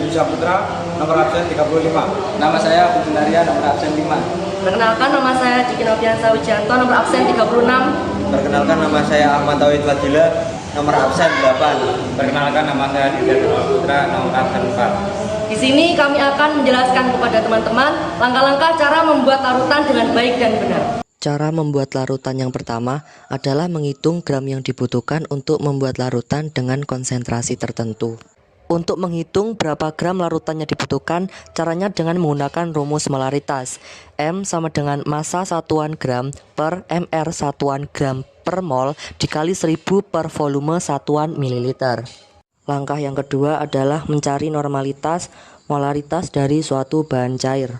Yudi Saputra, nomor absen 35. Nama saya Budi Narya, nomor absen 5. Perkenalkan, nama saya Diki Noviansa Wijanto, nomor absen 36. Perkenalkan, nama saya Ahmad Tauhid Fadila, nomor absen 8. Perkenalkan, nama saya Didya Putra, nomor absen 4. Di sini kami akan menjelaskan kepada teman-teman langkah-langkah cara membuat larutan dengan baik dan benar. Cara membuat larutan yang pertama adalah menghitung gram yang dibutuhkan untuk membuat larutan dengan konsentrasi tertentu. Untuk menghitung berapa gram larutannya dibutuhkan, caranya dengan menggunakan rumus molaritas. M sama dengan massa satuan gram per mr satuan gram per mol dikali 1000 per volume satuan mililiter. Langkah yang kedua adalah mencari normalitas molaritas dari suatu bahan cair.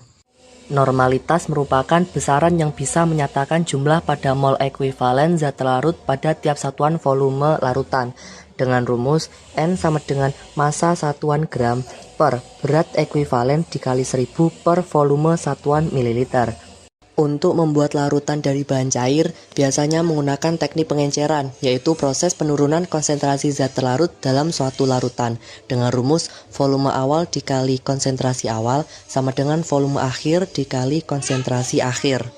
Normalitas merupakan besaran yang bisa menyatakan jumlah pada mol ekuivalen zat larut pada tiap satuan volume larutan. Dengan rumus N sama dengan massa satuan gram per berat ekuivalen dikali 1000 per volume satuan mililiter. Untuk membuat larutan dari bahan cair, biasanya menggunakan teknik pengenceran, yaitu proses penurunan konsentrasi zat terlarut dalam suatu larutan, dengan rumus volume awal dikali konsentrasi awal sama dengan volume akhir dikali konsentrasi akhir.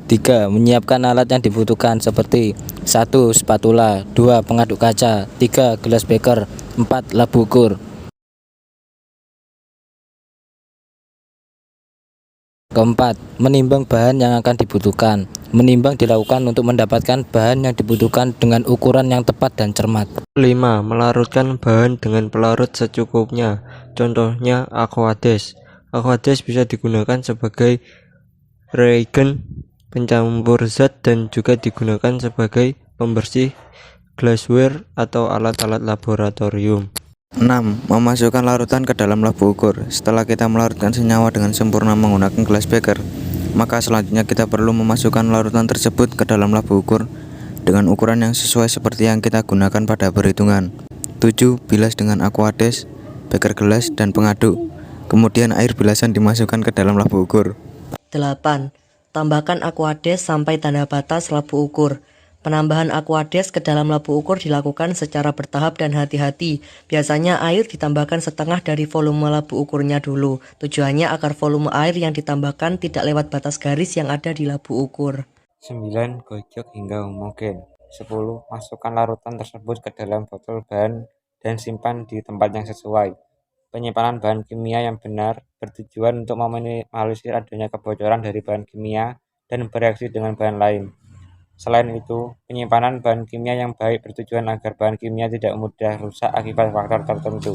3. Menyiapkan alat yang dibutuhkan seperti 1. Spatula, 2. Pengaduk kaca, 3. Gelas beker, 4. Labu ukur. Keempat, menimbang bahan yang akan dibutuhkan. Menimbang dilakukan untuk mendapatkan bahan yang dibutuhkan dengan ukuran yang tepat dan cermat. 5. Melarutkan bahan dengan pelarut secukupnya. Contohnya Aquades. Aquades bisa digunakan sebagai reagen pencampur zat dan juga digunakan sebagai pembersih glassware atau alat-alat laboratorium. 6. Memasukkan larutan ke dalam labu ukur. Setelah kita melarutkan senyawa dengan sempurna menggunakan gelas beker, maka selanjutnya kita perlu memasukkan larutan tersebut ke dalam labu ukur dengan ukuran yang sesuai seperti yang kita gunakan pada perhitungan. 7. Bilas dengan Aquades, beker gelas, dan pengaduk. Kemudian air bilasan dimasukkan ke dalam labu ukur. 8. Tambahkan Aquades sampai tanda batas labu ukur. Penambahan Aquades ke dalam labu ukur dilakukan secara bertahap dan hati-hati. Biasanya air ditambahkan setengah dari volume labu ukurnya dulu. Tujuannya agar volume air yang ditambahkan tidak lewat batas garis yang ada di labu ukur. 9. Gojok hingga homogen. 10. Masukkan larutan tersebut ke dalam botol bahan dan simpan di tempat yang sesuai. Penyimpanan bahan kimia yang benar bertujuan untuk meminimalisir adanya kebocoran dari bahan kimia dan bereaksi dengan bahan lain. Selain itu, penyimpanan bahan kimia yang baik bertujuan agar bahan kimia tidak mudah rusak akibat faktor tertentu.